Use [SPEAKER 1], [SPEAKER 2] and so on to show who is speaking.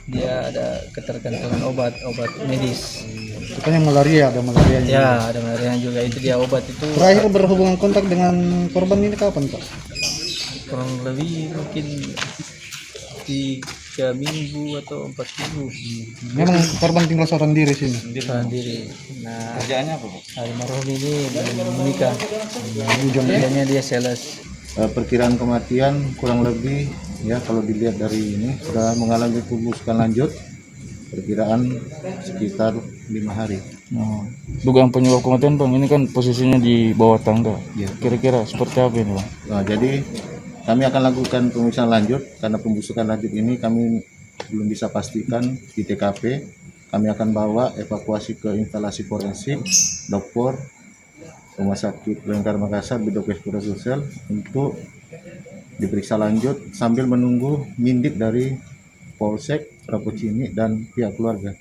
[SPEAKER 1] dia ada ketergantungan obat medis.
[SPEAKER 2] Itu kan yang malaria, ada malaria.
[SPEAKER 1] Ya, ada malaria juga, itu dia obat itu.
[SPEAKER 2] Terakhir berhubungan kontak dengan korban ini kapan, Pak?
[SPEAKER 1] Kurang lebih mungkin 3 minggu atau 4 minggu.
[SPEAKER 2] Memang korban tinggal seorang diri sini.
[SPEAKER 1] Sendiri. Nah,
[SPEAKER 3] Kerjaannya apa, Pak?
[SPEAKER 1] almarhum ini belum menikah.
[SPEAKER 2] Ujungnya
[SPEAKER 1] Kerjanya dia sales.
[SPEAKER 3] Perkiraan kematian kurang lebih ya kalau dilihat dari ini sudah mengalami pembusukan lanjut, perkiraan sekitar 5 hari.
[SPEAKER 4] Dugaan penyebab kematian Bang, ini kan posisinya di bawah tangga.
[SPEAKER 3] Ya.
[SPEAKER 4] Kira-kira seperti apa ini Bang?
[SPEAKER 3] Nah, jadi kami akan lakukan pemeriksaan lanjut karena pembusukan lanjut ini kami belum bisa pastikan di TKP. Kami akan bawa evakuasi ke instalasi forensik, dokter, Rumah Sakit Bayangkara Makassar, Bidokes Polres Sulsel untuk diperiksa lanjut sambil menunggu mindik dari Polsek Rapocini dan pihak keluarga.